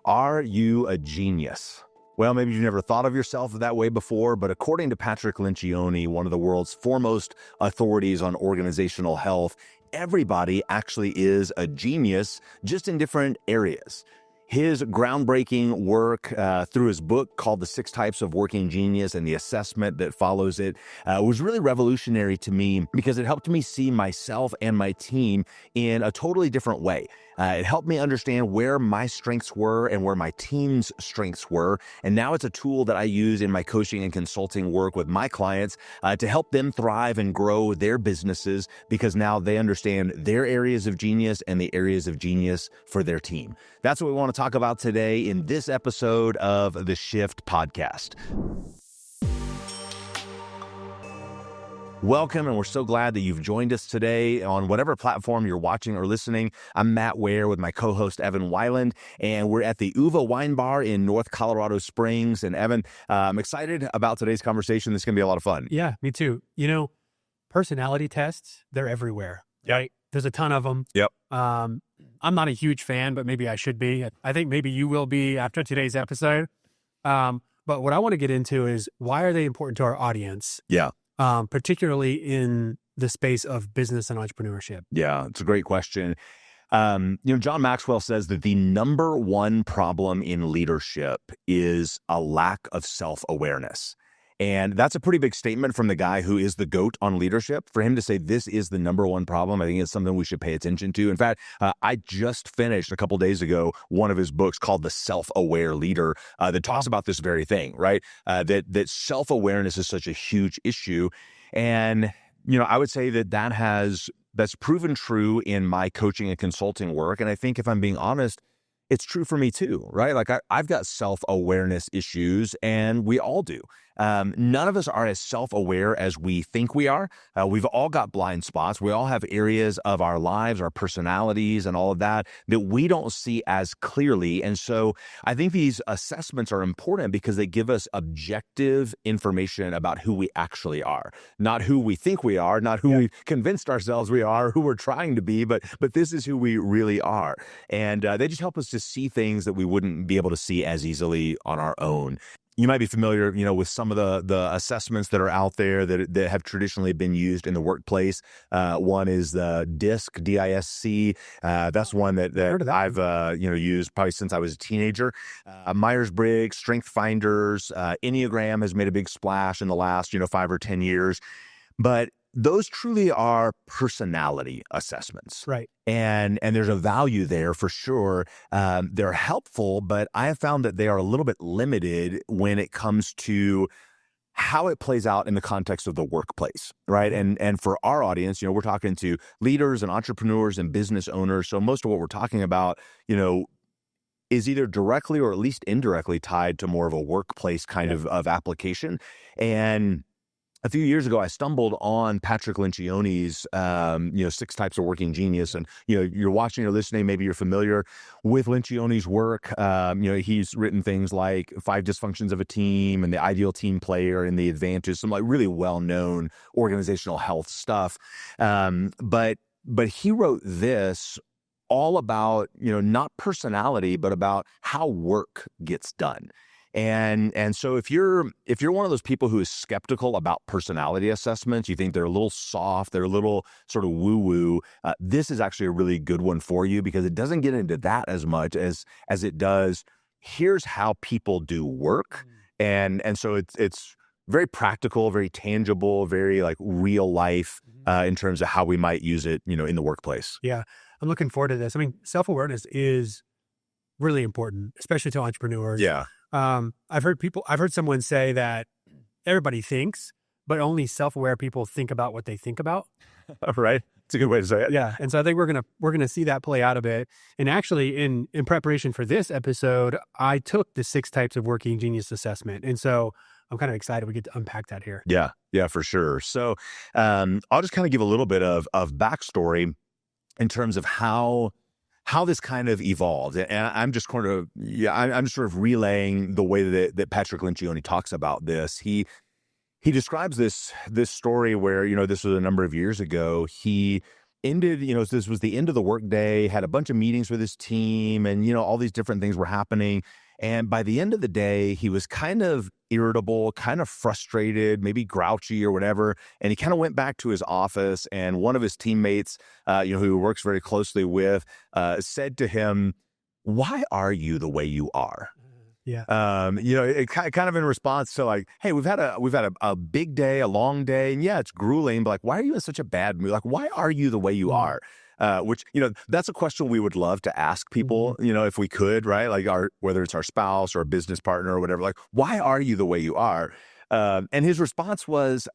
Are you a genius? Well, maybe you've never thought of yourself that way before, but according to Patrick Lencioni, one of the world's foremost authorities on organizational health, everybody actually is a genius, just in different areas. His groundbreaking work through his book called The 6 Types of Working Genius and the assessment that follows it was really revolutionary to me because it helped me see myself and my team in a totally different way. It helped me understand where my strengths were and where my team's strengths were. And now it's a tool that I use in my coaching and consulting work with my clients to help them thrive and grow their businesses because now they understand their areas of genius and the areas of genius for their team. That's what we want to talk about today in this episode of the Shift Podcast. Welcome, and we're so glad that you've joined us today on whatever platform you're watching or listening. I'm Matt Ware with my co-host Evan Weiland, and we're at the Uva Wine Bar in North Colorado Springs. And Evan, I'm excited about today's conversation. This is going to be a lot of fun. Yeah, me too. You know, personality tests, they're everywhere, right? There's a ton of them. Yep. I'm not a huge fan, but maybe I should be. I think maybe you will be after today's episode. But what I want to get into is why are they important to our audience? Yeah. Particularly in the space of business and entrepreneurship? Yeah, it's a great question. John Maxwell says that the number one problem in leadership is a lack of self-awareness. And that's a pretty big statement from the guy who is the GOAT on leadership. For him to say this is the number one problem, I think it's something we should pay attention to. In fact, I just finished a couple days ago one of his books called The Self-Aware Leader that talks about this very thing, right? That self-awareness is such a huge issue. And, I would say that's proven true in my coaching and consulting work. And I think if I'm being honest, it's true for me too, right? Like I've got self-awareness issues and we all do. None of us are as self-aware as we think we are. We've all got blind spots. We all have areas of our lives, our personalities and all of that we don't see as clearly. And so I think these assessments are important because they give us objective information about who we actually are, not who we think we are, not who we've convinced ourselves we are, who we're trying to be, but this is who we really are. And they just help us to see things that we wouldn't be able to see as easily on our own. You might be familiar, with some of the assessments that are out there that have traditionally been used in the workplace. One is the DISC, D-I-S-C. That's one that I've used probably since I was a teenager. Myers-Briggs, Strength Finders, Enneagram has made a big splash in the last 5 or 10 years. But those truly are personality assessments. Right. And there's a value there for sure. They're helpful, but I have found that they are a little bit limited when it comes to how it plays out in the context of the workplace, right? And for our audience, we're talking to leaders and entrepreneurs and business owners. So most of what we're talking about, is either directly or at least indirectly tied to more of a workplace kind of application. And a few years ago, I stumbled on Patrick Lencioni's, 6 Types of Working Genius. And, you're watching or listening, maybe you're familiar with Lencioni's work. He's written things like 5 Dysfunctions of a Team and The Ideal Team Player and The Advantage, some like really well-known organizational health stuff. But he wrote this all about, not personality, but about how work gets done. And so if you're one of those people who is skeptical about personality assessments, you think they're a little soft, they're a little sort of woo-woo, this is actually a really good one for you because it doesn't get into that as much as it does. Here's how people do work. And so it's very practical, very tangible, very like real life in terms of how we might use it, in the workplace. Yeah. I'm looking forward to this. I mean, self-awareness is really important, especially to entrepreneurs. Yeah. I've heard someone say that everybody thinks, but only self-aware people think about what they think about. Right. It's a good way to say it. Yeah. And so I think we're going to see that play out a bit. And actually in preparation for this episode, I took the 6 Types of Working Genius assessment. And so I'm kind of excited we get to unpack that here. Yeah. Yeah, for sure. So, I'll just kind of give a little bit of backstory in terms of how this kind of evolved. And I'm just I'm just sort of relaying the way that Patrick Lencioni talks about this. He describes this story where, this was a number of years ago. He ended, this was the end of the workday, had a bunch of meetings with his team, and, all these different things were happening. And by the end of the day, he was kind of irritable, kind of frustrated, maybe grouchy or whatever. And he kind of went back to his office, and one of his teammates, who he works very closely with, said to him, "Why are you the way you are?" Yeah. It kind of in response to like, "Hey, we've had a big day, a long day, and yeah, it's grueling, but like, why are you in such a bad mood? Like, why are you the way you are?" Which, that's a question we would love to ask people, if we could, right? Like whether it's our spouse or a business partner or whatever, like, why are you the way you are? And his response was,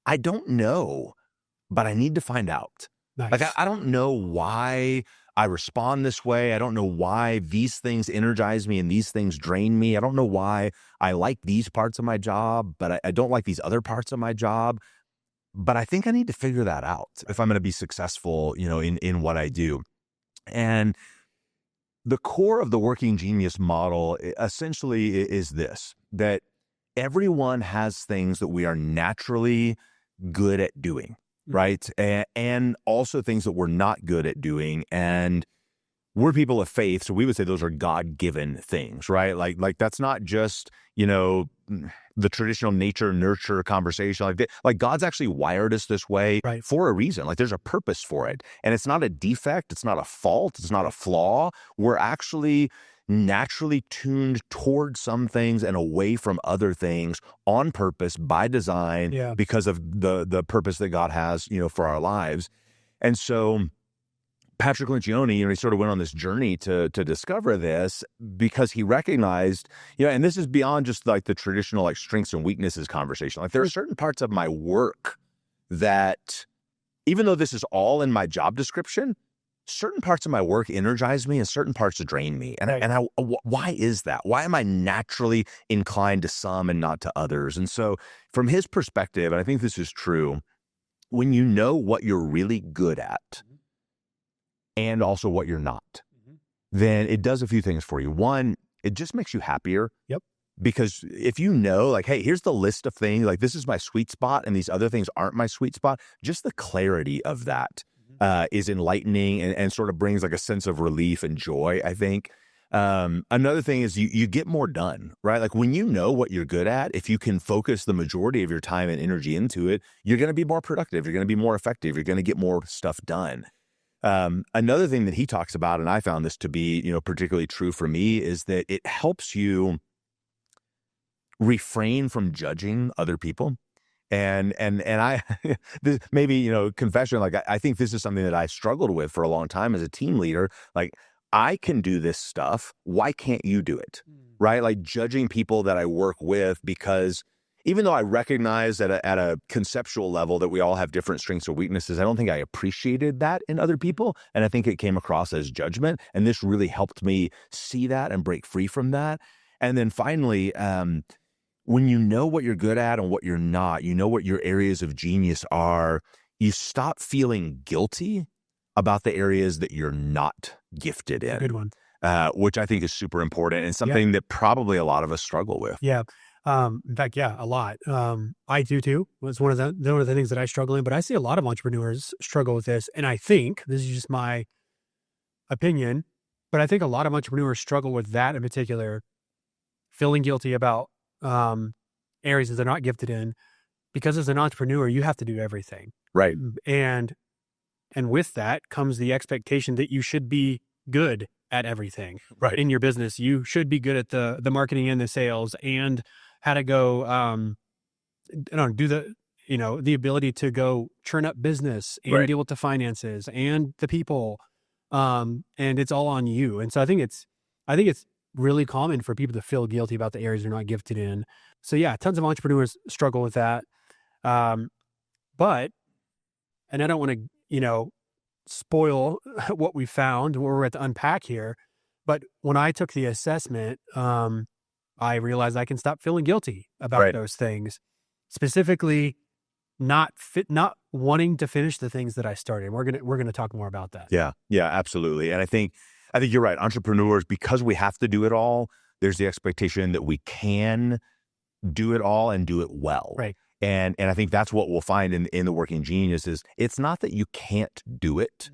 "I don't know, but I need to find out." Nice. Like, I don't know why I respond this way. I don't know why these things energize me and these things drain me. I don't know why I like these parts of my job, but I don't like these other parts of my job. But I think I need to figure that out if I'm going to be successful, in what I do. And the core of the working genius model essentially is this, that everyone has things that we are naturally good at doing, right? And also things that we're not good at doing. And we're people of faith, so we would say those are God-given things, right? Like that's not just, the traditional nature nurture conversation. Like God's actually wired us this way for a reason. Like there's a purpose for it, and it's not a defect, it's not a fault, it's not a flaw. We're actually naturally tuned towards some things and away from other things on purpose by design, because of the purpose that God has, for our lives. And so Patrick Lencioni, he sort of went on this journey to discover this, because he recognized, and this is beyond just like the traditional like strengths and weaknesses conversation. Like there are certain parts of my work that, even though this is all in my job description, certain parts of my work energize me and certain parts drain me. And why is that? Why am I naturally inclined to some and not to others? And so from his perspective, and I think this is true, when you know what you're really good at, and also what you're not, then it does a few things for you. One, it just makes you happier. Yep. Because if you know, like, hey, here's the list of things, like this is my sweet spot and these other things aren't my sweet spot, just the clarity of that is enlightening and sort of brings like a sense of relief and joy, I think. Another thing is you get more done, right? Like when you know what you're good at, if you can focus the majority of your time and energy into it, you're going to be more productive. You're going to be more effective. You're going to get more stuff done. Another thing that he talks about, and I found this to be, particularly true for me, is that it helps you refrain from judging other people. And I, this maybe, confession, like I think this is something that I struggled with for a long time as a team leader. Like, I can do this stuff. Why can't you do it? Right? Like judging people that I work with, because even though I recognize at a conceptual level that we all have different strengths or weaknesses, I don't think I appreciated that in other people. And I think it came across as judgment. And this really helped me see that and break free from that. And then finally, when you know what you're good at and what you're not, you know what your areas of genius are, you stop feeling guilty about the areas that you're not gifted in. Good one. Which I think is super important and something that probably a lot of us struggle with. Yeah. In fact, a lot. I do too. It's one of the things that I struggle in, but I see a lot of entrepreneurs struggle with this. And I think this is just my opinion, but I think a lot of entrepreneurs struggle with that in particular, feeling guilty about areas that they're not gifted in, because as an entrepreneur, you have to do everything. Right. And with that comes the expectation that you should be good at everything in your business. You should be good at the marketing and the sales and how to go, do the ability to go churn up business and deal with the finances and the people. And it's all on you. And so I think it's really common for people to feel guilty about the areas they're not gifted in. So tons of entrepreneurs struggle with that. But, and I don't want to, spoil what we found when we're at the Unpack here, but when I took the assessment, I realized I can stop feeling guilty about those things, specifically not wanting to finish the things that I started. We're gonna talk more about that. Yeah, absolutely. And I think you're right. Entrepreneurs, because we have to do it all, there's the expectation that we can do it all and do it well. Right. And I think that's what we'll find in the Working Genius is it's not that you can't do it.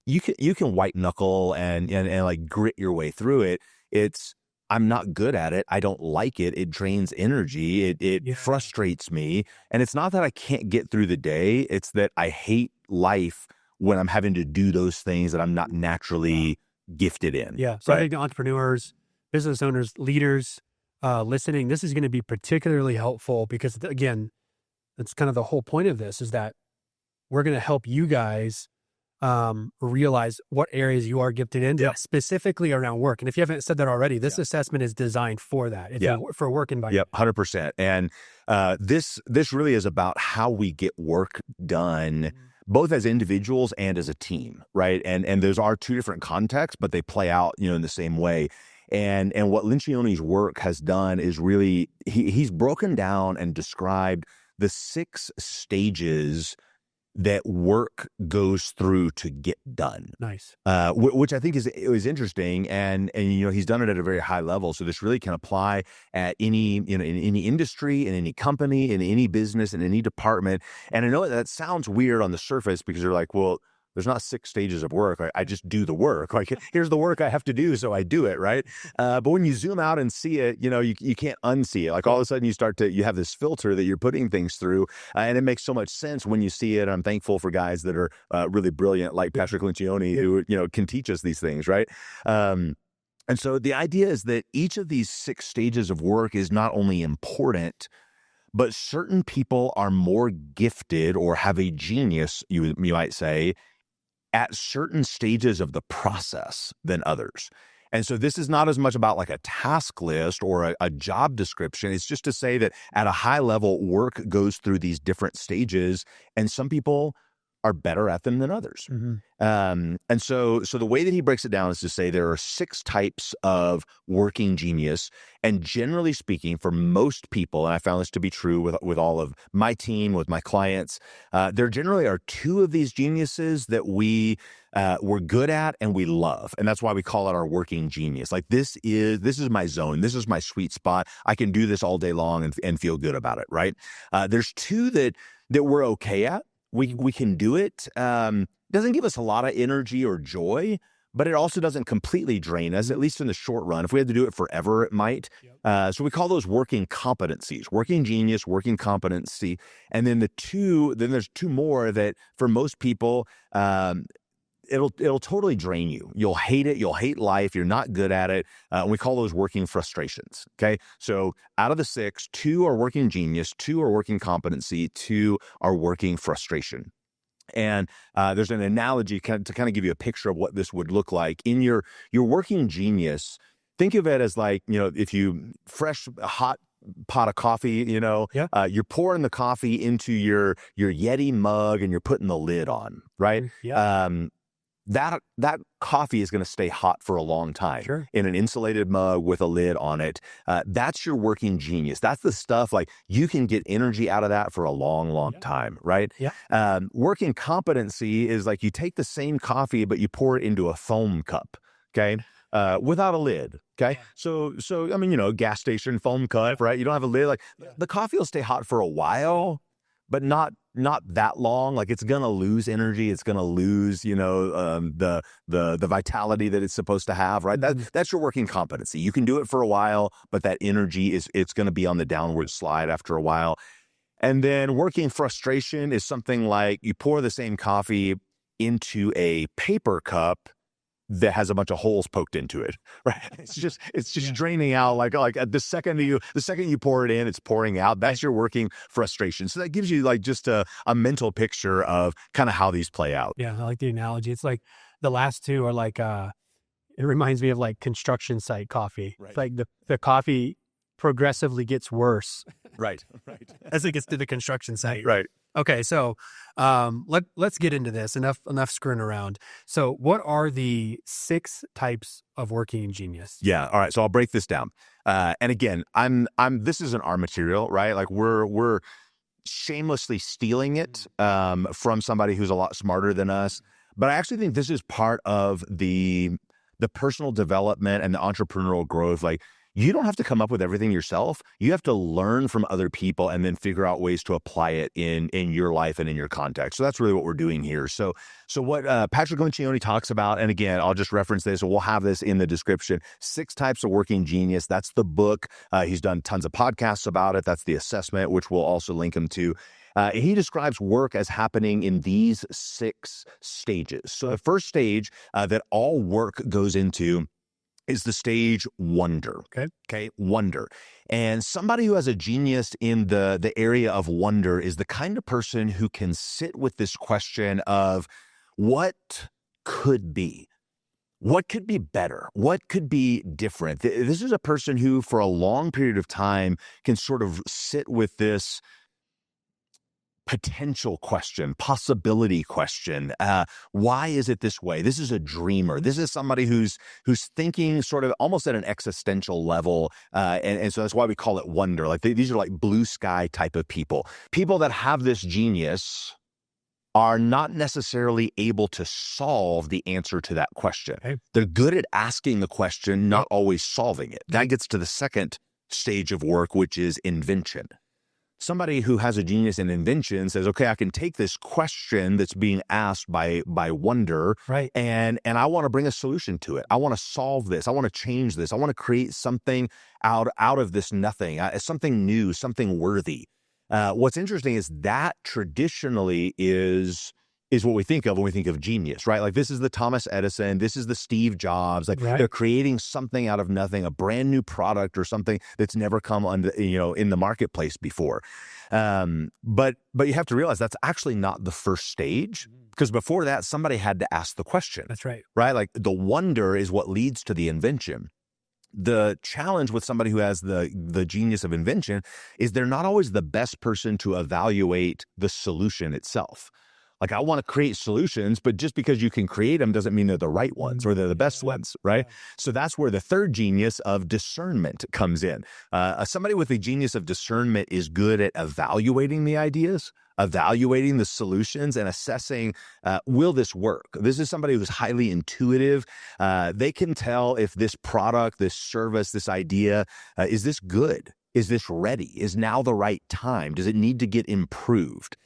You can white knuckle and like grit your way through it. It's I'm not good at it. I don't like it. It drains energy. It frustrates me. And it's not that I can't get through the day. It's that I hate life when I'm having to do those things that I'm not naturally gifted in. Yeah. So I think the entrepreneurs, business owners, leaders listening, this is going to be particularly helpful because, again, that's kind of the whole point of this is that we're going to help you guys realize what areas you are gifted in, specifically around work. And if you haven't said that already, this assessment is designed for that. It's for work environment. Yep, 100%. And this really is about how we get work done, both as individuals and as a team, right? And those are two different contexts, but they play out, in the same way. And what Lencioni's work has done is really he's broken down and described the 6 stages that work goes through to get done. Nice. Which I think is interesting. And he's done it at a very high level. So this really can apply at any, in any industry, in any company, in any business, in any department. And I know that sounds weird on the surface because you're like, well, there's not 6 stages of work. I just do the work. Like, here's the work I have to do, so I do it, right? But when you zoom out and see it, you can't unsee it. Like all of a sudden you have this filter that you're putting things through, and it makes so much sense when you see it. I'm thankful for guys that are really brilliant, like Patrick Lencioni, who can teach us these things, right? And so the idea is that each of these 6 stages of work is not only important, but certain people are more gifted or have a genius, you might say, at certain stages of the process than others. And so this is not as much about like a task list or a job description. It's just to say that at a high level, work goes through these different stages, and some people are better at them than others. And so the way that he breaks it down is to say there are 6 types of working genius. And generally speaking, for most people, and I found this to be true with all of my team, with my clients, there generally are 2 of these geniuses that we're good at and we love. And that's why we call it our working genius. Like this is my zone. This is my sweet spot. I can do this all day long and feel good about it, right? There's 2 that we're okay at. We can do it. Doesn't give us a lot of energy or joy, but it also doesn't completely drain us, at least in the short run. If we had to do it forever, it might. So we call those working competencies: working genius, working competency. And then there's 2 more that for most people, it'll totally drain you. You'll hate it. You'll hate life. You're not good at it. And we call those working frustrations. Okay. So out of the 6, 2 are working genius, 2 are working competency, 2 are working frustration. And there's an analogy to kind of give you a picture of what this would look like in your working genius. Think of it as like, if you fresh hot pot of coffee, you're pouring the coffee into your Yeti mug and you're putting the lid on, right? That coffee is going to stay hot for a long time in an insulated mug with a lid on it. That's your working genius. That's the stuff like you can get energy out of that for a long, long time, right? Working competency is like you take the same coffee, but you pour it into a foam cup, okay? Without a lid. Okay. So, I mean, gas station foam cup, right? You don't have a lid. Like the coffee will stay hot for a while, but not that long. Like it's going to lose energy. It's going to lose, the vitality that it's supposed to have, right? That's your working competency. You can do it for a while, but that energy it's going to be on the downward slide after a while. And then working frustration is something like you pour the same coffee into a paper cup that has a bunch of holes poked into it, right? It's just draining out like the second you pour it in, it's pouring out. That's your working frustration. So that gives you like just a mental picture of kind of how these play out. Yeah, I like the analogy. It's like the last 2 are like, it reminds me of like construction site coffee. Right. It's like the coffee progressively gets worse. Right. As it gets to the construction site. Right. Okay, so let's get into this. Enough screwing around. So, what are the 6 types of working genius? Yeah. All right. So I'll break this down. And again, this isn't our material, right? Like we're shamelessly stealing it from somebody who's a lot smarter than us. But I actually think this is part of the personal development and the entrepreneurial growth. Like You don't have to come up with everything yourself. You have to learn from other people and then figure out ways to apply it in your life and in your context. So that's really what we're doing here. So what Patrick Lencioni talks about, and again, I'll just reference this, and we'll have this in the description, 6 Types of Working Genius. That's the book. He's done tons of podcasts about it. That's the assessment, which we'll also link him to. He describes work as happening in these 6 stages. So the first stage that all work goes into is the stage wonder. Okay. Wonder. And somebody who has a genius in the area of wonder is the kind of person who can sit with this question of what could be? What could be better? What could be different? This is a person who, for a long period of time, can sort of sit with this potential question, possibility question. Why is it this way? This is a dreamer. This is somebody who's thinking sort of almost at an existential level. And so that's why we call it wonder. Like these are like blue sky type of people. People that have this genius are not necessarily able to solve the answer to that question. Okay. They're good at asking the question, not always solving it. That gets to the second stage of work, which is invention. Somebody who has a genius in invention says, okay, I can take this question that's being asked by wonder, right, and I want to bring a solution to it. I want to solve this. I want to change this. I want to create something out of this nothing, something new, something worthy. What's interesting is that traditionally is what we think of when we think of genius, right? Like this is the Thomas Edison, this is the Steve Jobs, like they're creating something out of nothing, a brand new product or something that's never come on, in the marketplace before. But you have to realize that's actually not the first stage, because before that, somebody had to ask the question. That's right. Right? Like the wonder is what leads to the invention. The challenge with somebody who has the genius of invention is they're not always the best person to evaluate the solution itself. Like I want to create solutions, but just because you can create them doesn't mean they're the right ones or they're the best ones, right? So that's where the third genius of discernment comes in. Somebody with a genius of discernment is good at evaluating the ideas, evaluating the solutions, and assessing, will this work? This is somebody who's highly intuitive. They can tell if this product, this service, this idea, is this good? Is this ready? Is now the right time? Does it need to get improved?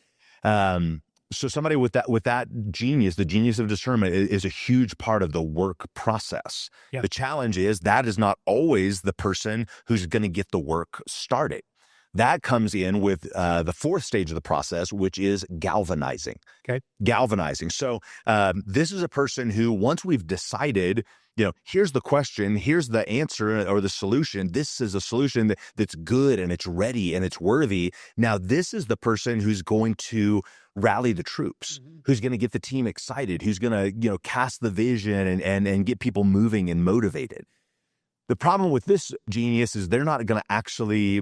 So somebody with that genius, the genius of discernment, is a huge part of the work process. Yeah. The challenge is that is not always the person who's going to get the work started. That comes in with the fourth stage of the process, which is galvanizing. Okay. Galvanizing. So this is a person who, once we've decided, here's the question, here's the answer or the solution. This is a solution that's good and it's ready and it's worthy. Now, this is the person who's going to rally the troops, who's going to get the team excited, who's going to, cast the vision and get people moving and motivated. The problem with this genius is they're not going to actually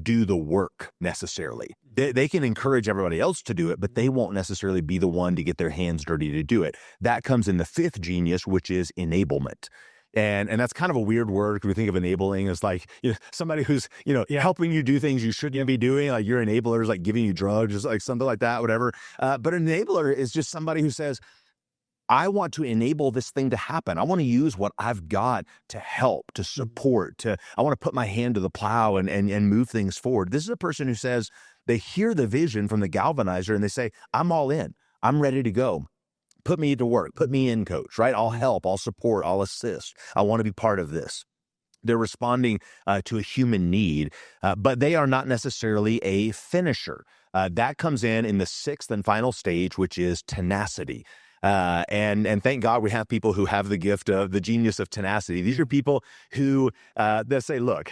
do the work necessarily. They can encourage everybody else to do it, but they won't necessarily be the one to get their hands dirty to do it. That comes in the fifth genius, which is enablement. And that's kind of a weird word, because we think of enabling as like, somebody who's, helping you do things you shouldn't be doing. Like your enabler is like giving you drugs, like something like that, whatever. But an enabler is just somebody who says, I want to enable this thing to happen. I want to use what I've got to help, to support, I want to put my hand to the plow and move things forward. This is a person who says they hear the vision from the galvanizer and they say, I'm all in. I'm ready to go. Put me to work. Put me in, coach, right? I'll help. I'll support. I'll assist. I want to be part of this. They're responding to a human need, but they are not necessarily a finisher. That comes in the sixth and final stage, which is tenacity. And thank God we have people who have the gift of the genius of tenacity. These are people who they say, look,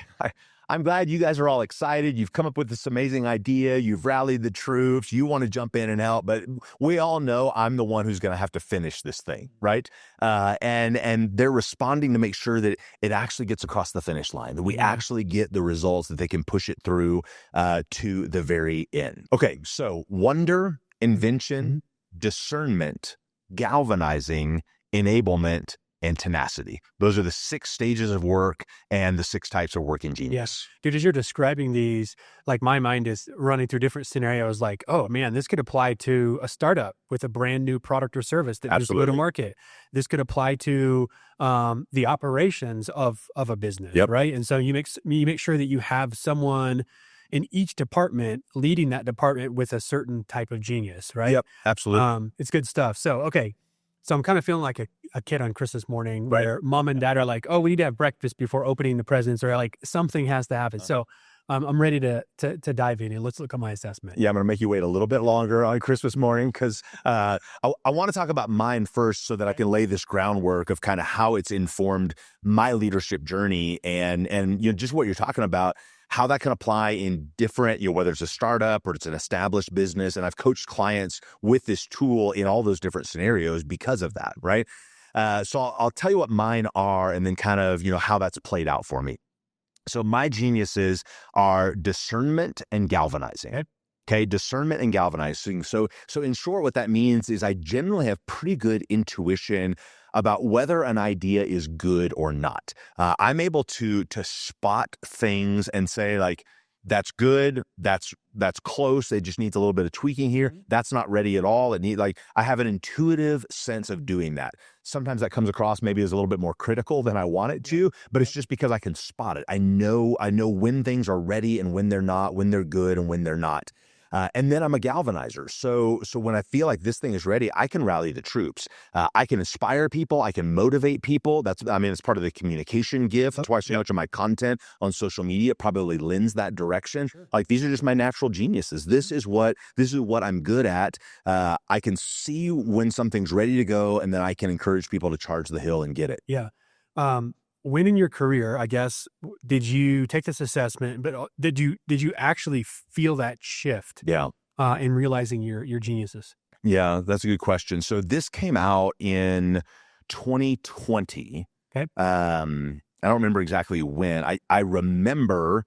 I'm glad you guys are all excited. You've come up with this amazing idea. You've rallied the troops. You want to jump in and help, but we all know I'm the one who's going to have to finish this thing, right? And they're responding to make sure that it actually gets across the finish line, that we actually get the results, that they can push it through to the very end. Okay, so wonder, invention, discernment, galvanizing, enablement, and tenacity. Those are the 6 stages of work and the 6 types of working genius. Dude, as you're describing these, like my mind is running through different scenarios like, oh man, this could apply to a startup with a brand new product or service that just go to market. This could apply to the operations of a business, right? And so you make sure that you have someone in each department leading that department with a certain type of genius, right? Yep, absolutely. It's good stuff. So, okay. So I'm kind of feeling like a kid on Christmas morning where mom and dad are like, oh, we need to have breakfast before opening the presents, or like something has to happen. So I'm ready to dive in, and let's look at my assessment. Yeah, I'm going to make you wait a little bit longer on Christmas morning because I want to talk about mine first so that I can lay this groundwork of kind of how it's informed my leadership journey and just what you're talking about, how that can apply in different, whether it's a startup or it's an established business. And I've coached clients with this tool in all those different scenarios because of that, right? So I'll tell you what mine are and then kind of, how that's played out for me. So my geniuses are discernment and galvanizing. Okay, discernment and galvanizing. So in short, what that means is I generally have pretty good intuition about whether an idea is good or not. I'm able to spot things and say like, that's good, that's close, it just needs a little bit of tweaking here. That's not ready at all. I have an intuitive sense of doing that. Sometimes that comes across maybe as a little bit more critical than I want it to, but it's just because I can spot it. I know when things are ready and when they're not, when they're good and when they're not. And then I'm a galvanizer. So when I feel like this thing is ready, I can rally the troops. I can inspire people. I can motivate people. It's part of the communication gift. That's why so much of my content on social media probably lends that direction. Sure. Like these are just my natural geniuses. This is what I'm good at. I can see when something's ready to go, and then I can encourage people to charge the hill and get it. Yeah. When in your career, I guess, did you take this assessment, but did you actually feel that shift? Yeah. In realizing your geniuses? Yeah, that's a good question. So this came out in 2020. Okay. I don't remember exactly when. I remember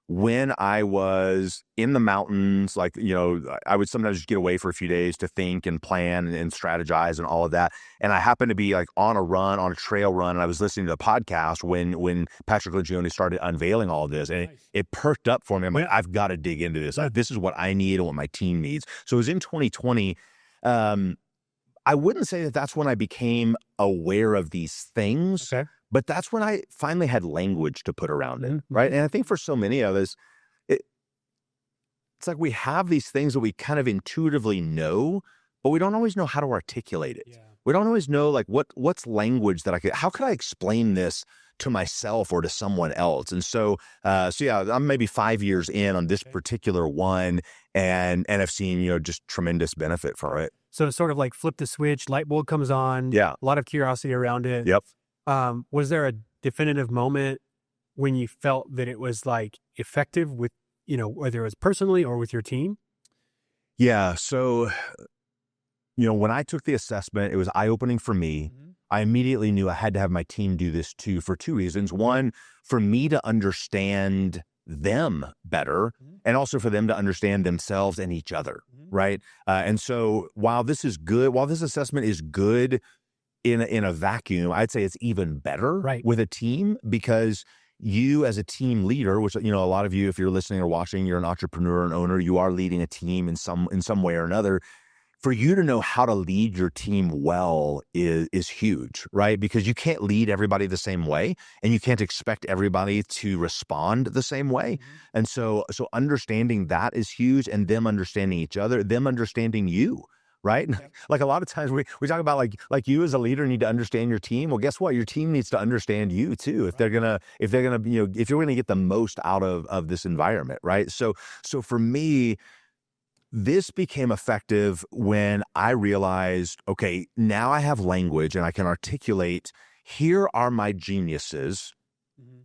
when I was in the mountains, I would sometimes just get away for a few days to think and plan and strategize and all of that. And I happened to be like on a trail run, and I was listening to a podcast when Patrick Lencioni started unveiling all of this, and it perked up for me. I'm like, I've got to dig into this. This is what I need and what my team needs. So it was in 2020. I wouldn't say that that's when I became aware of these things. Okay. But that's when I finally had language to put around it, right? And I think for so many of us, it's like we have these things that we kind of intuitively know, but we don't always know how to articulate it. Yeah. We don't always know like what's language that how could I explain this to myself or to someone else? And so yeah, I'm maybe 5 years in on this particular one, and I've seen just tremendous benefit from it. So it's sort of like flip the switch, light bulb comes on. Yeah, a lot of curiosity around it. Yep. Was there a definitive moment when you felt that it was like effective with, whether it was personally or with your team? Yeah. So, when I took the assessment, it was eye-opening for me. I immediately knew I had to have my team do this too, for 2 reasons. One, for me to understand them better, and also for them to understand themselves and each other. Right. And so while this assessment is good in a vacuum, I'd say it's even better with a team, because you as a team leader, which, a lot of you, if you're listening or watching, you're an entrepreneur and owner, you are leading a team in some way or another. For you to know how to lead your team well is huge, right? Because you can't lead everybody the same way, and you can't expect everybody to respond the same way. And so understanding that is huge, and them understanding each other, them understanding you. Right? Yep. Like a lot of times we talk about like you as a leader need to understand your team. Well, guess what? Your team needs to understand you too. If you're gonna if you're gonna get the most out of this environment, right? So for me, this became effective when I realized, okay, now I have language and I can articulate, here are my geniuses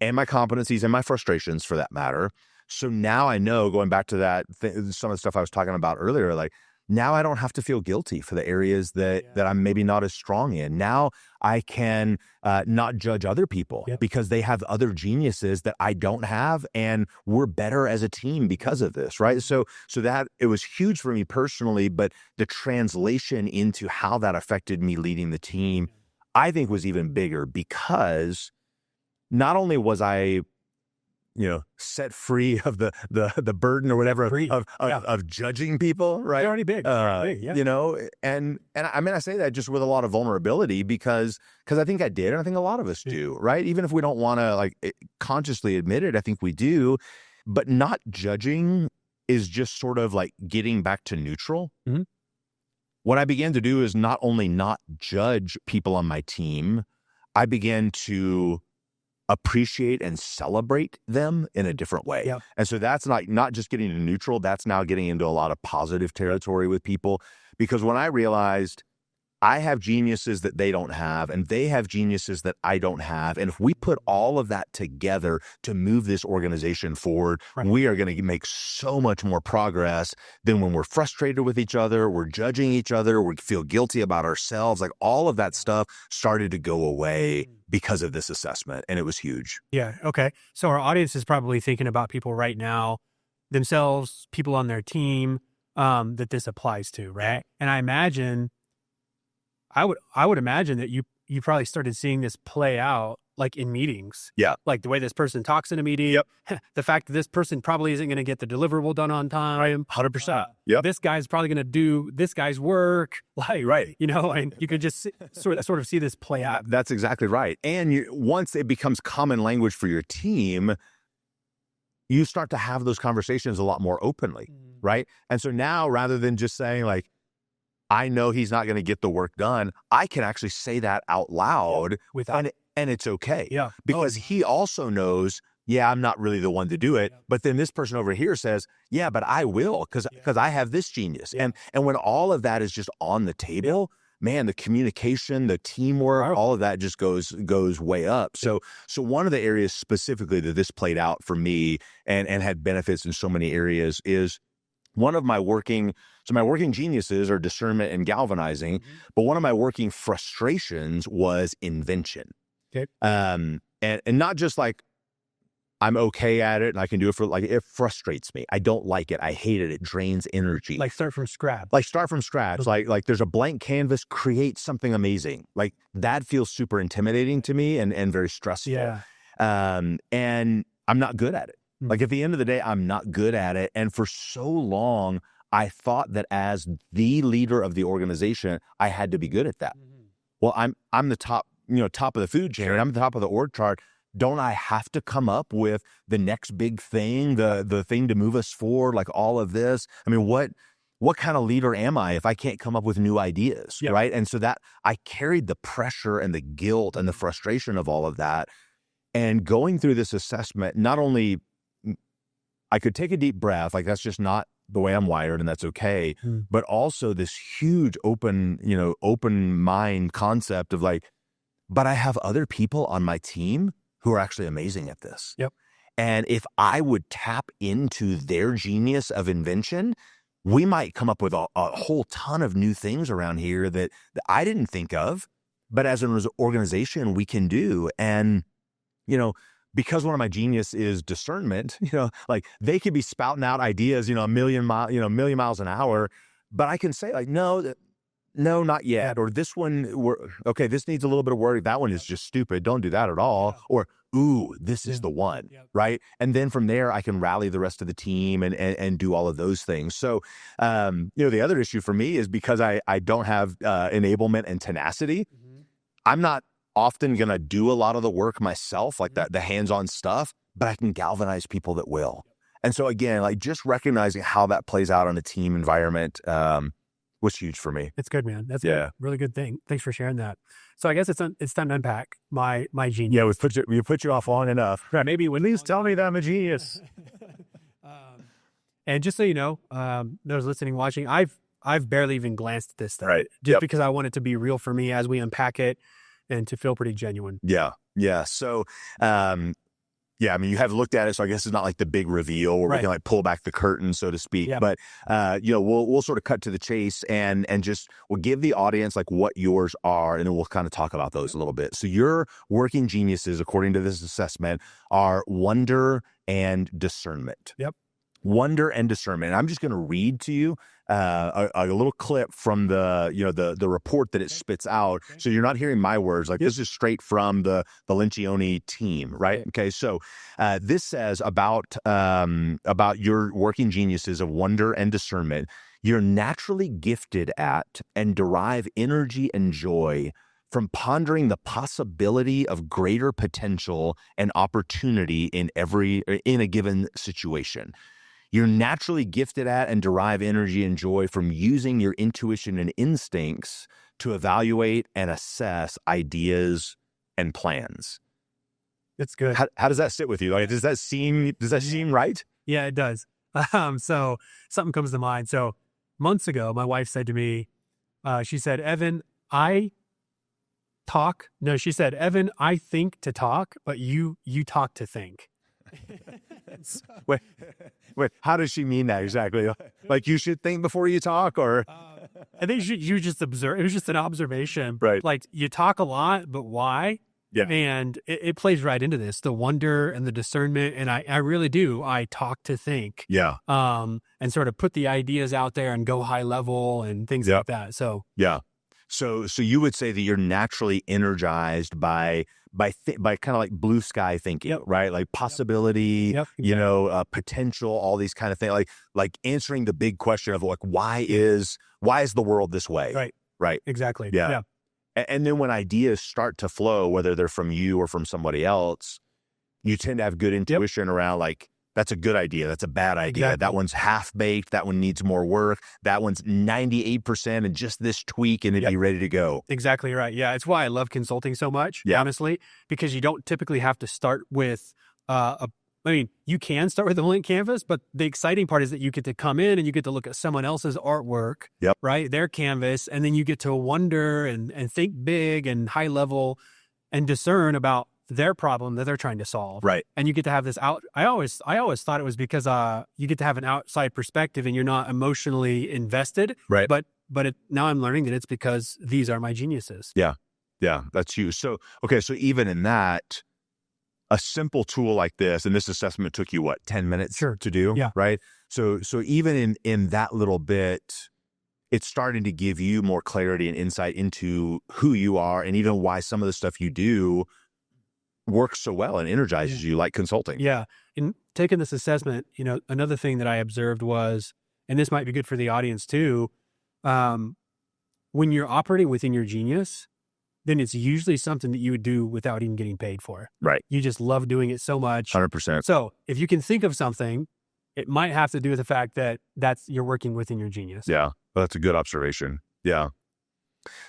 and my competencies and my frustrations for that matter. So now I know, going back to that, some of the stuff I was talking about earlier, like, now I don't have to feel guilty for the areas that I'm maybe not as strong in. Now I can not judge other people because they have other geniuses that I don't have, and we're better as a team because of this, right? So that it was huge for me personally, but the translation into how that affected me leading the team, I think was even bigger because not only was I, set free of the burden or whatever of judging people, right? They're already big. Yeah. And I mean, I say that just with a lot of vulnerability because I think I did, and I think a lot of us do, right? Even if we don't want to consciously admit it, I think we do. But not judging is just sort of like getting back to neutral. Mm-hmm. What I began to do is not only not judge people on my team, I began to appreciate and celebrate them in a different way. Yep. And so that's not just getting to neutral, that's now getting into a lot of positive territory with people. Because when I realized I have geniuses that they don't have, and they have geniuses that I don't have, and if we put all of that together to move this organization forward, we are going to make so much more progress than when we're frustrated with each other, we're judging each other, we feel guilty about ourselves. Like all of that stuff started to go away because of this assessment, and it was huge. Yeah. Okay. So our audience is probably thinking about people right now, themselves, people on their team, that this applies to, right? And I would imagine that you probably started seeing this play out like in meetings. Yeah. Like the way this person talks in a meeting. Yep. The fact that this person probably isn't going to get the deliverable done on time. 100%. Yep. This guy's probably going to do this guy's work. Like, right. And you could just sort of see this play out. That's exactly right. And once it becomes common language for your team, you start to have those conversations a lot more openly. Right. And so now rather than just saying like, I know he's not going to get the work done, I can actually say that out loud and it's okay. Yeah. Because he also knows, I'm not really the one to do it. But then this person over here says, but I will because I have this genius. And when all of that is just on the table, man, the communication, the teamwork, all of that just goes way up. So one of the areas specifically that this played out for me and had benefits in so many areas is one of my working geniuses are discernment and galvanizing, but one of my working frustrations was invention. Okay. And not just like I'm okay at it and I can do it it frustrates me. I don't like it. I hate it. It drains energy. Like start from scratch. Like there's a blank canvas, create something amazing. Like that feels super intimidating to me and very stressful. Yeah. And I'm not good at it. Like at the end of the day, I'm not good at it. And for so long, I thought that as the leader of the organization, I had to be good at that. Well, I'm the top of the food chain. I'm the top of the org chart. Don't I have to come up with the next big thing, the thing to move us forward, like all of this? I mean, what kind of leader am I if I can't come up with new ideas, right? And so that I carried the pressure and the guilt and the frustration of all of that. And going through this assessment, not only I could take a deep breath, like that's just not the way I'm wired and that's okay. But also this huge open mind concept of like, but I have other people on my team who are actually amazing at this. Yep. And if I would tap into their genius of invention, we might come up with a whole ton of new things around here that I didn't think of, but as an organization we can do. And, because one of my genius is discernment, like they could be spouting out ideas, a million miles an hour, but I can say like, no, not yet. Or this one, this needs a little bit of work. That one is just stupid. Don't do that at all. Or, ooh, this is the one, right? And then from there, I can rally the rest of the team and do all of those things. So, the other issue for me is because I don't have enablement and tenacity, I'm not often going to do a lot of the work myself, like the hands-on stuff, but I can galvanize people that will. And so again, like just recognizing how that plays out in a team environment was huge for me. It's good, man. That's a really good thing. Thanks for sharing that. So I guess it's time to unpack my genius. Yeah, we put you off long enough. Maybe at least tell me that I'm a genius. And just so you know, those listening, watching, I've barely even glanced at this stuff. Right. Just because I want it to be real for me as we unpack it and to feel pretty genuine. Yeah. So, I mean, you have looked at it, so I guess it's not like the big reveal where we can like pull back the curtain, so to speak. Yeah. But we'll sort of cut to the chase and just we'll give the audience like what yours are, and then we'll kind of talk about those a little bit. So your working geniuses, according to this assessment, are wonder and discernment. Yep. wonder and discernment. And I'm just going to read to you a little clip from the report that it spits out. So you're not hearing my words. Like this is straight from the Lencioni team, right? Okay. So this says about your working geniuses of wonder and discernment. You're naturally gifted at and derive energy and joy from pondering the possibility of greater potential and opportunity in a given situation. You're naturally gifted at and derive energy and joy from using your intuition and instincts to evaluate and assess ideas and plans. It's good. How does that sit with you? Like, does that seem right? Yeah, it does. So something comes to mind. So months ago, my wife said to me, she said, Evan, she said, Evan, I think to talk, but you talk to think. Wait, how does she mean that exactly? Like you should think before you talk, or? I think you just observe. It was just an observation. Right. Like you talk a lot, but why? Yeah. And it plays right into this, the wonder and the discernment. And I really do. I talk to think. Yeah. And sort of put the ideas out there and go high level and things like that. So, yeah. So you would say that you're naturally energized by kind of like blue sky thinking, right? Like possibility, exactly. Potential, all these kind of things, like answering the big question of like, why is the world this way? Right. Right. Exactly. Yeah. And then when ideas start to flow, whether they're from you or from somebody else, you tend to have good intuition around like, that's a good idea. That's a bad idea. Exactly. That one's half-baked. That one needs more work. That one's 98% and just this tweak and it'd be ready to go. Exactly right. Yeah. It's why I love consulting so much, honestly, because you don't typically have to start with you can start with a blank canvas, but the exciting part is that you get to come in and you get to look at someone else's artwork, right? Their canvas. And then you get to wonder and think big and high level and discern about their problem that they're trying to solve. Right. And you get to have this I always thought it was because you get to have an outside perspective and you're not emotionally invested. Right. But now I'm learning that it's because these are my geniuses. Yeah. Yeah. That's you. So, okay. So even in that, a simple tool like this, and this assessment took you 10 minutes to do? Yeah. Right. So even in that little bit, it's starting to give you more clarity and insight into who you are and even why some of the stuff you do works so well and energizes you, like consulting. Yeah. In taking this assessment, another thing that I observed was, and this might be good for the audience too, when you're operating within your genius, then it's usually something that you would do without even getting paid for. Right. You just love doing it so much. 100%. So if you can think of something, it might have to do with the fact that you're working within your genius. Yeah. Well, that's a good observation. Yeah.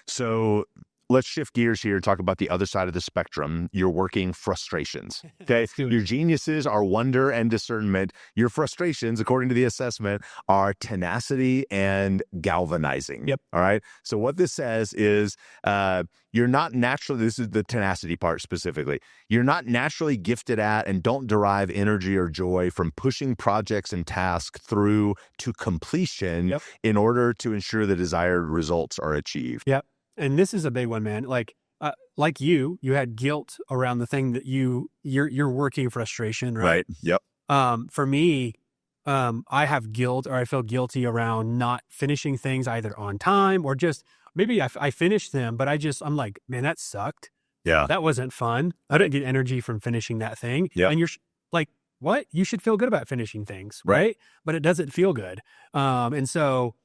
So let's shift gears here and talk about the other side of the spectrum, your working frustrations. Okay. Your geniuses are wonder and discernment. Your frustrations, according to the assessment, are tenacity and galvanizing. Yep. All right. So what this says is you're not naturally, this is the tenacity part specifically, you're not naturally gifted at and don't derive energy or joy from pushing projects and tasks through to completion in order to ensure the desired results are achieved. Yep. And this is a big one, man. Like you had guilt around the thing that you're working frustration, right? Yep. For me, I have guilt, or I feel guilty around not finishing things either on time or just maybe I finished them, but I'm like, man, that sucked. Yeah. That wasn't fun. I didn't get energy from finishing that thing. Yeah. And you're like, what? You should feel good about finishing things, right? But it doesn't feel good. And so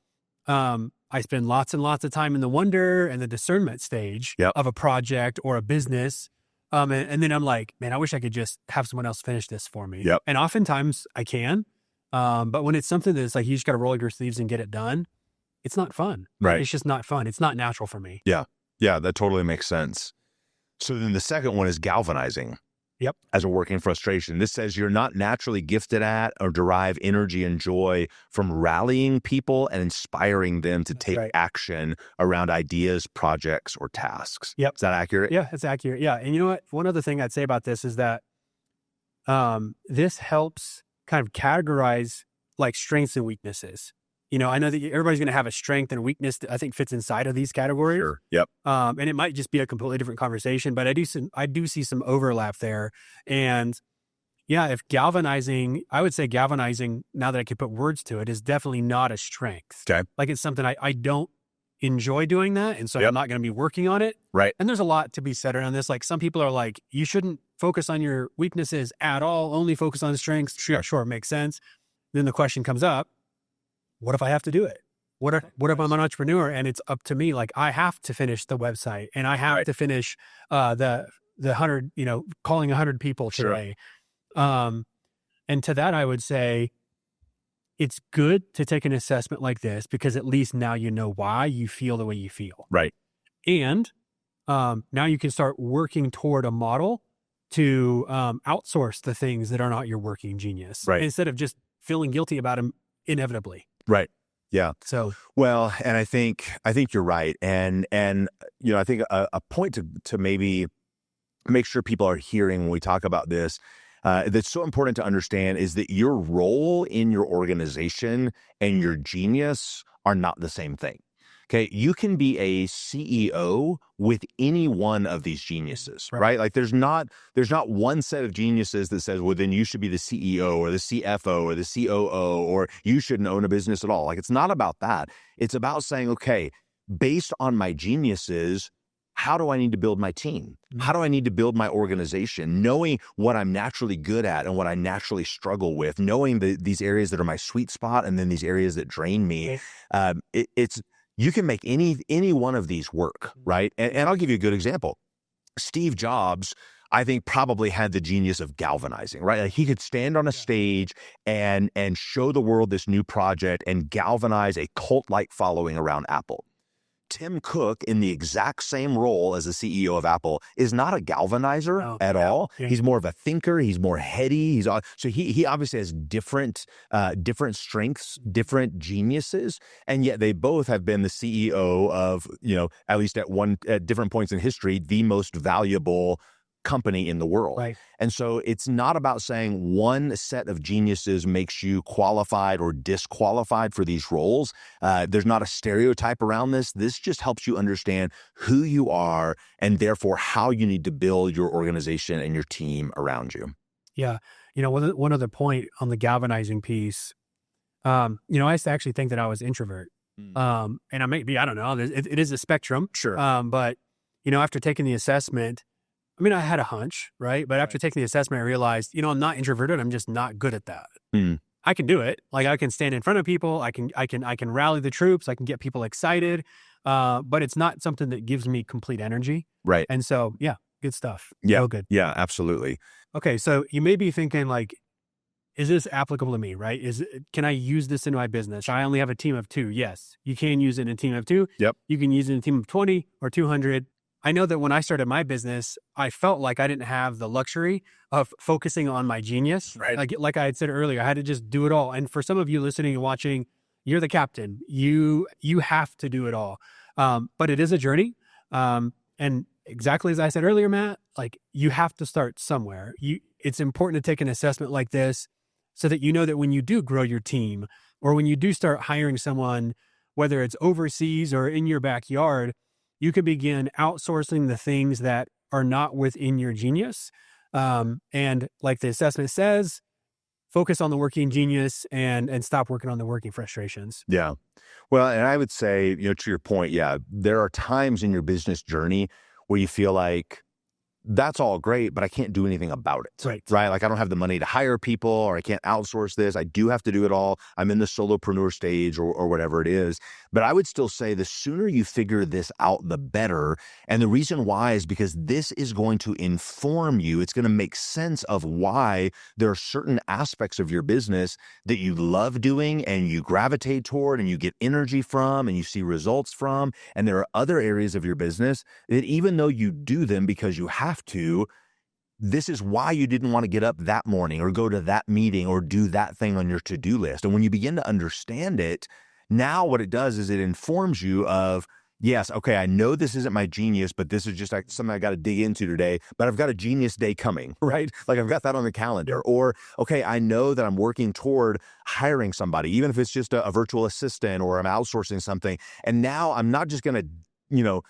I spend lots and lots of time in the wonder and the discernment stage of a project or a business. And then I'm like, man, I wish I could just have someone else finish this for me. Yep. And oftentimes I can. But when it's something that's like, you just got to roll your sleeves and get it done, it's not fun. Right. It's just not fun. It's not natural for me. Yeah. Yeah. That totally makes sense. So then the second one is galvanizing. Yep. As a working frustration. This says you're not naturally gifted at or derive energy and joy from rallying people and inspiring them to take action around ideas, projects, or tasks. Yep. Is that accurate? Yeah, it's accurate. Yeah. And you know what? One other thing I'd say about this is that this helps kind of categorize like strengths and weaknesses. I know that everybody's going to have a strength and weakness that I think fits inside of these categories. Sure. Yep. And it might just be a completely different conversation, but I do see some overlap there. And Yeah, I would say galvanizing, now that I could put words to it, is definitely not a strength. Okay. Like it's something I don't enjoy doing that. And so Yep. I'm not going to be working on it. Right. And there's a lot to be said around this. Like some people are like, you shouldn't focus on your weaknesses at all, only focus on strengths. Sure, makes sense. Then the question comes up, what if I have to do it? What if I'm an entrepreneur and it's up to me? Like I have to finish the website and I have to finish the 100, calling 100 people today. And to that, I would say it's good to take an assessment like this because at least now you know why you feel the way you feel. Right. And now you can start working toward a model to outsource the things that are not your working genius. Right. Instead of just feeling guilty about them inevitably. Right. Yeah. So, well, and I think you're right. And I think a point to maybe make sure people are hearing when we talk about this, that's so important to understand is that your role in your organization and your genius are not the same thing. Okay. You can be a CEO with any one of these geniuses, right? Like there's not one set of geniuses that says, well, then you should be the CEO or the CFO or the COO, or you shouldn't own a business at all. Like it's not about that. It's about saying, okay, based on my geniuses, how do I need to build my team? How do I need to build my organization? Knowing what I'm naturally good at and what I naturally struggle with, knowing these areas that are my sweet spot and then these areas that drain me. You can make any one of these work, right? And I'll give you a good example. Steve Jobs, I think, probably had the genius of galvanizing, right? Like he could stand on a stage and show the world this new project and galvanize a cult-like following around Apple. Tim Cook, in the exact same role as the CEO of Apple, is not a galvanizer at all. Yeah. He's more of a thinker. He's more heady. So he obviously has different strengths, different geniuses, and yet they both have been the CEO of, at least at different points in history, the most valuable company in the world. Right. And so it's not about saying one set of geniuses makes you qualified or disqualified for these roles. There's not a stereotype around this. This just helps you understand who you are and therefore how you need to build your organization and your team around you. Yeah. One other point on the galvanizing piece, I used to actually think that I was introvert. And I don't know, it is a spectrum. Sure. But, after taking the assessment, I had a hunch, right? But after taking the assessment, I realized, I'm not introverted. I'm just not good at that. I can do it. Like I can stand in front of people. I can rally the troops. I can get people excited. But it's not something that gives me complete energy. Right. And so, yeah, good stuff. Yeah. Real good. Yeah, absolutely. Okay. So you may be thinking like, is this applicable to me, right? Can I use this in my business? I only have a team of 2. Yes, you can use it in a team of 2. Yep. You can use it in a team of 20 or 200. I know that when I started my business, I felt like I didn't have the luxury of focusing on my genius. Right. Like I had said earlier, I had to just do it all. And for some of you listening and watching, you're the captain. You have to do it all. But it is a journey. And exactly as I said earlier, Matt, like you have to start somewhere. It's important to take an assessment like this so that you know that when you do grow your team or when you do start hiring someone, whether it's overseas or in your backyard, you can begin outsourcing the things that are not within your genius. And like the assessment says, focus on the working genius and stop working on the working frustrations. Yeah. Well, and I would say, to your point, there are times in your business journey where you feel like that's all great, but I can't do anything about it. Right. Like I don't have the money to hire people or I can't outsource this. I do have to do it all. I'm in the solopreneur stage or whatever it is. But I would still say the sooner you figure this out, the better. And the reason why is because this is going to inform you. It's going to make sense of why there are certain aspects of your business that you love doing and you gravitate toward and you get energy from and you see results from. And there are other areas of your business that even though you do them because you have to, this is why you didn't want to get up that morning or go to that meeting or do that thing on your to-do list. And when you begin to understand it, now what it does is it informs you of, yes, okay, I know this isn't my genius, but this is just like something I got to dig into today, but I've got a genius day coming, right? Like I've got that on the calendar. Or, okay, I know that I'm working toward hiring somebody, even if it's just a virtual assistant or I'm outsourcing something. And now I'm not just going to,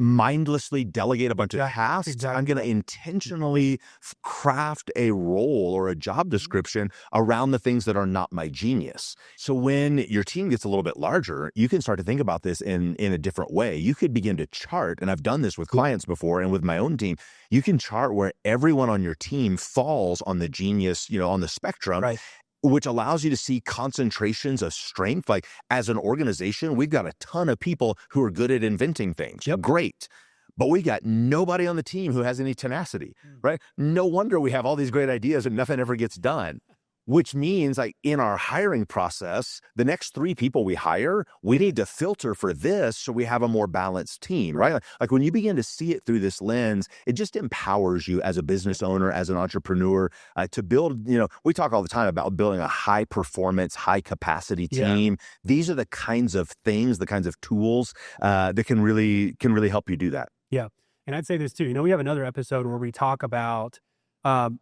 mindlessly delegate a bunch of tasks. Exactly. I'm going to intentionally craft a role or a job description around the things that are not my genius. So when your team gets a little bit larger, you can start to think about this in a different way. You could begin to chart, and I've done this with clients before and with my own team. You can chart where everyone on your team falls on the genius, on the spectrum. Right. Which allows you to see concentrations of strength. Like as an organization, we've got a ton of people who are good at inventing things. Yep. Great. But we got nobody on the team who has any tenacity, right? No wonder we have all these great ideas and nothing ever gets done. Which means like in our hiring process, the next 3 people we hire, we need to filter for this so we have a more balanced team, right? Like when you begin to see it through this lens, it just empowers you as a business owner, as an entrepreneur, to build, we talk all the time about building a high performance, high capacity team. Yeah. These are the kinds of things, the kinds of tools that can really help you do that. Yeah. And I'd say this too, we have another episode where we talk about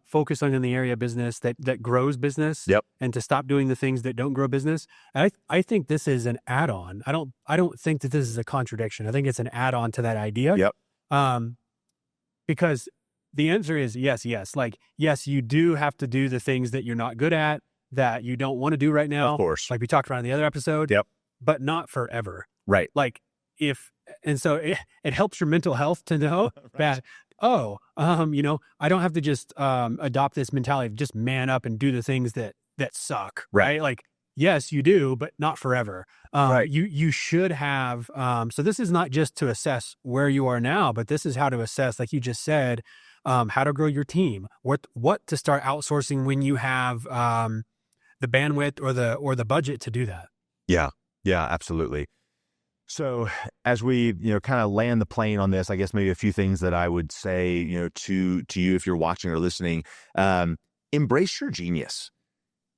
focusing on the area of business that grows business. Yep. And to stop doing the things that don't grow business. And I think this is an add-on. I don't think that this is a contradiction. I think it's an add-on to that idea. Yep. Because the answer is yes. Like, yes, you do have to do the things that you're not good at, that you don't want to do right now. Of course. Like we talked about in the other episode. Yep. But not forever. Right. Like and so it helps your mental health to know that, I don't have to just adopt this mentality of just man up and do the things that suck, right? Like, yes, you do, but not forever. Right. You should have, so this is not just to assess where you are now, but this is how to assess, like you just said, how to grow your team, what to start outsourcing when you have the bandwidth or the budget to do that. Yeah, absolutely. So as we, kind of land the plane on this, I guess maybe a few things that I would say, to you, if you're watching or listening, embrace your genius.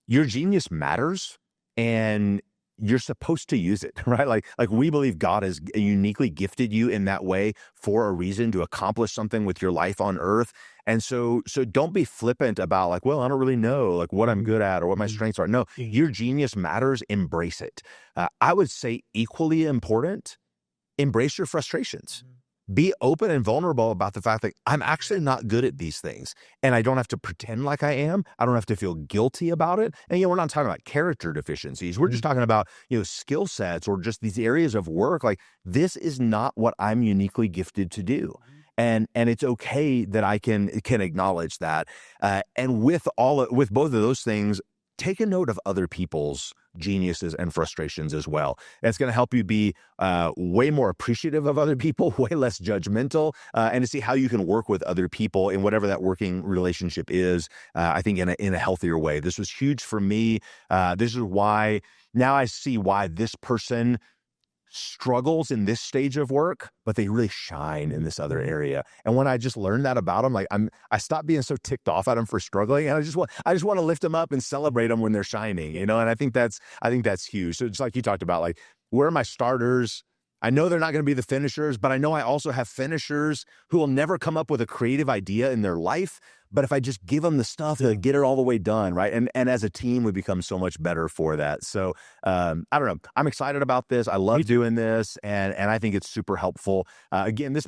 Your genius matters and you're supposed to use it, right? Like we believe God has uniquely gifted you in that way for a reason to accomplish something with your life on earth. And so don't be flippant about like, well, I don't really know like what I'm good at or what my strengths are. No, your genius matters. Embrace it. I would say equally important, embrace your frustrations. Be open and vulnerable about the fact that I'm actually not good at these things and I don't have to pretend like I am. I don't have to feel guilty about it. And, we're not talking about character deficiencies. We're just talking about, skill sets or just these areas of work. Like this is not what I'm uniquely gifted to do. And it's okay that I can acknowledge that. And with both of those things, take a note of other people's geniuses and frustrations as well. It's going to help you be way more appreciative of other people, way less judgmental, and to see how you can work with other people in whatever that working relationship is, I think in a healthier way. This was huge for me. This is why now I see why this person struggles in this stage of work, but they really shine in this other area. And when I just learned that about them, like I stopped being so ticked off at them for struggling, and I just want to lift them up and celebrate them when they're shining, And I think that's huge. So just like you talked about, like where are my starters? I know they're not going to be the finishers, but I know I also have finishers who will never come up with a creative idea in their life. But if I just give them the stuff to get it all the way done, right? And as a team, we become so much better for that. So I don't know. I'm excited about this. I love doing this, and I think it's super helpful. Again, it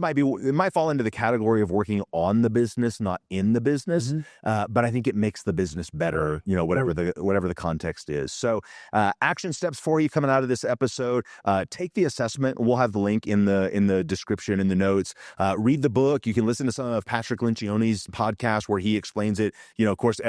might fall into the category of working on the business, not in the business. But I think it makes the business better, whatever the context is. So action steps for you coming out of this episode. Take the assessment. We'll have the link in the description, in the notes. Read the book. You can listen to some of Patrick Lencioni's podcast where he explains it, of course,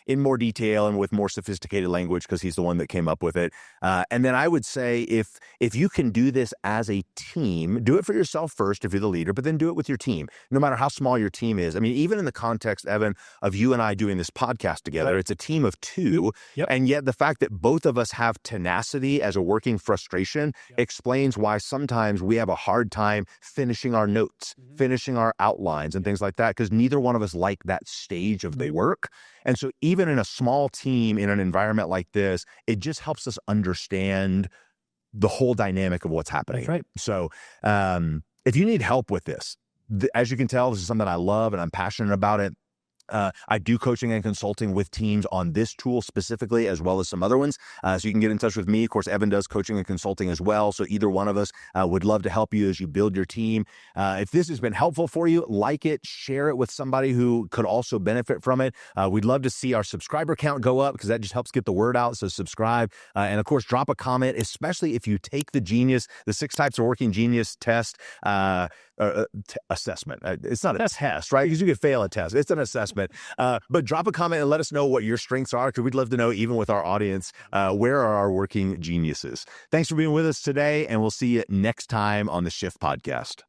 in more detail and with more sophisticated language because he's the one that came up with it. And then I would say if you can do this as a team, do it for yourself first if you're the leader, but then do it with your team, no matter how small your team is. I mean, even in the context, Evan, of you and I doing this podcast together, it's a team of 2. Yep. And yet the fact that both of us have tenacity as a working frustration explains why sometimes we have a hard time finishing our notes, finishing our outlines and things like that, because neither one of us like that stage of the work. And so even in a small team, in an environment like this, it just helps us understand the whole dynamic of what's happening. That's right. So if you need help with this, as you can tell, this is something I love and I'm passionate about it. I do coaching and consulting with teams on this tool specifically, as well as some other ones. So you can get in touch with me. Of course, Evan does coaching and consulting as well. So either one of us would love to help you as you build your team. If this has been helpful for you, like it, share it with somebody who could also benefit from it. We'd love to see our subscriber count go up because that just helps get the word out. So subscribe. And of course, drop a comment, especially if you take the 6 types of working genius test assessment. It's not a test, right? Because you could fail a test. It's an assessment. But drop a comment and let us know what your strengths are, because we'd love to know, even with our audience, where are our working geniuses. Thanks for being with us today, and we'll see you next time on the Shift Podcast.